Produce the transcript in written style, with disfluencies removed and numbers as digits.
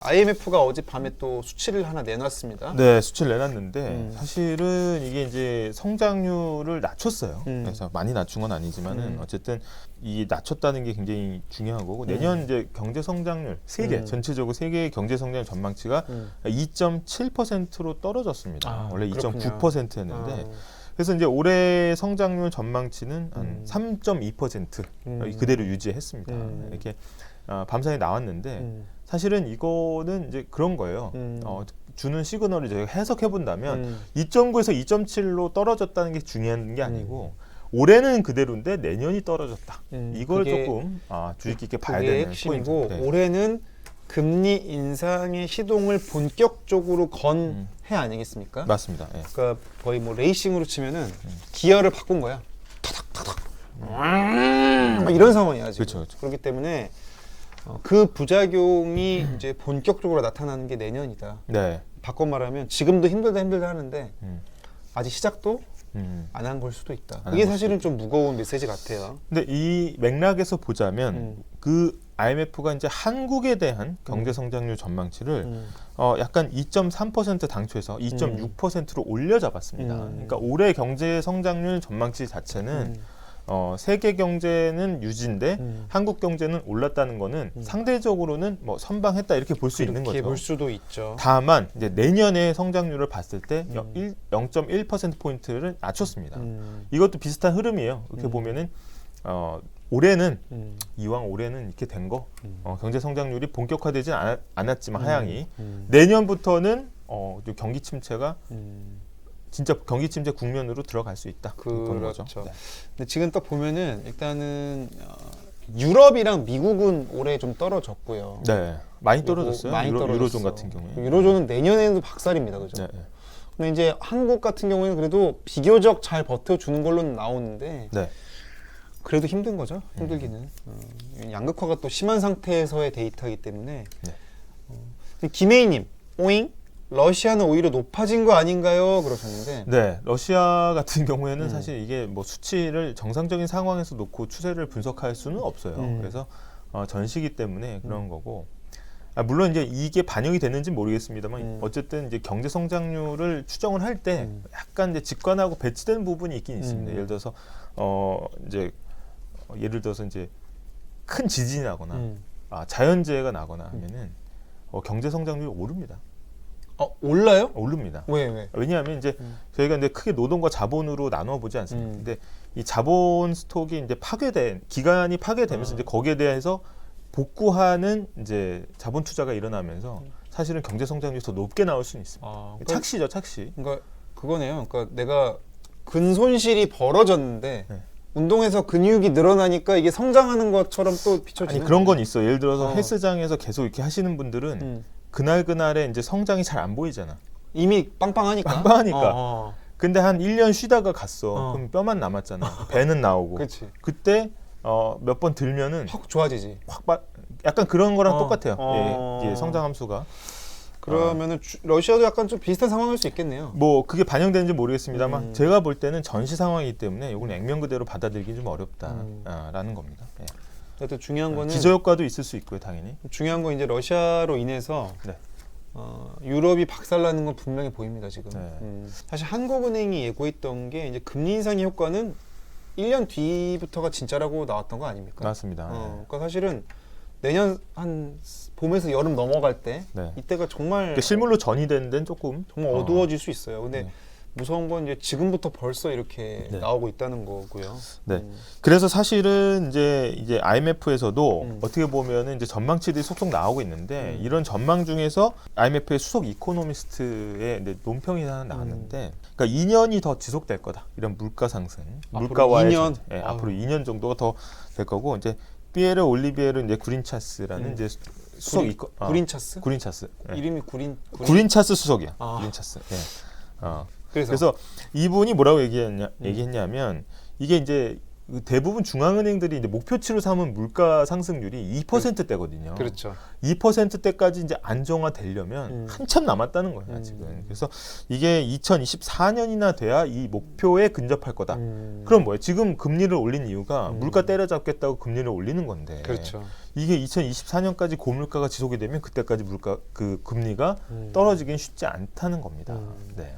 IMF가 어젯밤에 또 수치를 하나 내놨습니다. 네, 수치를 내놨는데 사실은 이게 이제 성장률을 낮췄어요. 그래서 많이 낮춘 건 아니지만은 어쨌든 이 낮췄다는 게 굉장히 중요한 거고 내년 이제 경제 성장률 세계 전체적으로 세계의 경제 성장 전망치가 2.7%로 떨어졌습니다. 원래 2.9%였는데 그래서 이제 올해 성장률 전망치는 한 3.2% 그대로 유지했습니다. 이렇게 밤사이 나왔는데 사실은 이거는 이제 그런 거예요. 주는 시그널을 저희가 해석해 본다면 2.9에서 2.7로 떨어졌다는 게 중요한 게 아니고 올해는 그대로인데 내년이 떨어졌다. 이걸 조금 주의 깊게 봐야 되는 핵심이고 포인트. 네. 올해는 금리 인상의 시동을 본격적으로 건 해 아니겠습니까? 맞습니다. 예. 그러니까 거의 뭐 레이싱으로 치면은 기어를 바꾼 거야. 타닥타닥. 막 이런 상황이야 지금. 그렇죠. 그렇기 때문에 그 부작용이 이제 본격적으로 나타나는 게 내년이다. 네. 바꿔 말하면 지금도 힘들다 하는데 아직 시작도 안 한 걸 수도 있다. 이게 사실은 좀 무거운 메시지 같아요. 근데 이 맥락에서 보자면 그 IMF가 이제 한국에 대한 경제 성장률 전망치를 약간 2.3% 당초에서 2.6%로 올려 잡았습니다. 그러니까 올해 경제 성장률 전망치 자체는 세계 경제는 유지인데 한국 경제는 올랐다는 거는 상대적으로는 뭐 선방했다 이렇게 볼 수 있는 거죠. 그렇게 볼 수도 있죠. 다만 이제 내년의 성장률을 봤을 때 0.1%포인트를 낮췄습니다. 이것도 비슷한 흐름이에요. 이렇게 보면은 올해는 이왕 올해는 이렇게 된 거 경제 성장률이 본격화되지 않았지만 하향이 내년부터는 좀 경기 침체가 진짜 경기 침체 국면으로 들어갈 수 있다. 그렇죠. 거죠. 네. 근데 지금 딱 보면은 일단은 유럽이랑 미국은 올해 좀 떨어졌고요. 네, 많이 떨어졌어요. 많이 떨어졌어. 유로존 같은 경우에. 유로존은 내년에도 박살입니다, 그죠? 네. 근데 이제 한국 같은 경우에는 그래도 비교적 잘 버텨주는 걸로는 나오는데 네. 그래도 힘든 거죠. 힘들기는. 양극화가 또 심한 상태에서의 데이터이기 때문에. 네. 김혜희님, 오잉? 러시아는 오히려 높아진 거 아닌가요? 그러셨는데. 네, 러시아 같은 경우에는 사실 이게 뭐 수치를 정상적인 상황에서 놓고 추세를 분석할 수는 없어요. 그래서 전시기 때문에 그런 거고. 물론 이제 이게 반영이 됐는지 모르겠습니다만 어쨌든 이제 경제 성장률을 추정을 할 때 약간 이제 직관하고 배치된 부분이 있긴 있습니다. 예를 들어서 이제 큰 지진이 나거나 자연재해가 나거나 하면은 경제 성장률이 오릅니다. 올라요? 오릅니다. 왜? 왜냐하면 이제 저희가 이제 크게 노동과 자본으로 나눠 보지 않습니까? 근데 이 자본 스톡이 이제 기간이 파괴되면서 이제 거기에 대해서 복구하는 이제 자본 투자가 일어나면서 사실은 경제 성장률이 더 높게 나올 수는 있습니다. 착시죠, 착시. 그러니까 그거네요. 그러니까 내가 근손실이 벌어졌는데 운동해서 근육이 늘어나니까 이게 성장하는 것처럼 또 비춰지는. 아니 그런 건 있어. 예를 들어서 헬스장에서 계속 이렇게 하시는 분들은 그날에 이제 성장이 잘 안 보이잖아. 이미 빵빵하니까. 빵빵하니까. 근데 한 1년 쉬다가 갔어. 그럼 뼈만 남았잖아. 배는 나오고. 그치. 그때 몇 번 들면은 확 좋아지지. 약간 그런 거랑 똑같아요. 예, 성장 함수가. 그러면은 러시아도 약간 좀 비슷한 상황일 수 있겠네요. 뭐 그게 반영되는지 모르겠습니다만 제가 볼 때는 전시 상황이기 때문에 이건 액면 그대로 받아들이기 좀 어렵다라는 겁니다. 예. 또 중요한 거는 기저효과도 있을 수 있고요, 당연히. 중요한 건 이제 러시아로 인해서 네. 유럽이 박살나는 건 분명히 보입니다 지금. 네. 사실 한국은행이 예고했던 게 이제 금리 인상의 효과는 1년 뒤부터가 진짜라고 나왔던 거 아닙니까? 맞습니다. 그러니까 사실은 내년 한 봄에서 여름 넘어갈 때 이때가 정말 그러니까 실물로 전이되는 데는 조금 정말 어두워질 수 있어요. 근데 무서운 건 이제 지금부터 벌써 이렇게 나오고 있다는 거고요. 네. 그래서 사실은 이제 IMF에서도 어떻게 보면은 이제 전망치들이 속속 나오고 있는데 이런 전망 중에서 IMF의 수석 이코노미스트의 논평이 하나 나왔는데, 그러니까 2년이 더 지속될 거다. 이런 물가 상승, 물가와의 2년? 앞으로 2년 정도가 더 될 거고 이제 피에르 올리비에르 이제 구린차스라는 이제 수석 구린차스? 구린차스. 이름이 구린차스 수석이야. 구린차스. 그래서 이분이 뭐라고 얘기했냐면 이게 이제 대부분 중앙은행들이 이제 목표치로 삼은 물가 상승률이 2%대거든요. 그렇죠. 2%대까지 이제 안정화되려면 한참 남았다는 거예요, 아직은. 그래서 이게 2024년이나 돼야 이 목표에 근접할 거다. 그럼 뭐예요? 지금 금리를 올린 이유가 물가 때려잡겠다고 금리를 올리는 건데. 그렇죠. 이게 2024년까지 고물가가 지속이 되면 그때까지 그 금리가 떨어지긴 쉽지 않다는 겁니다. 네.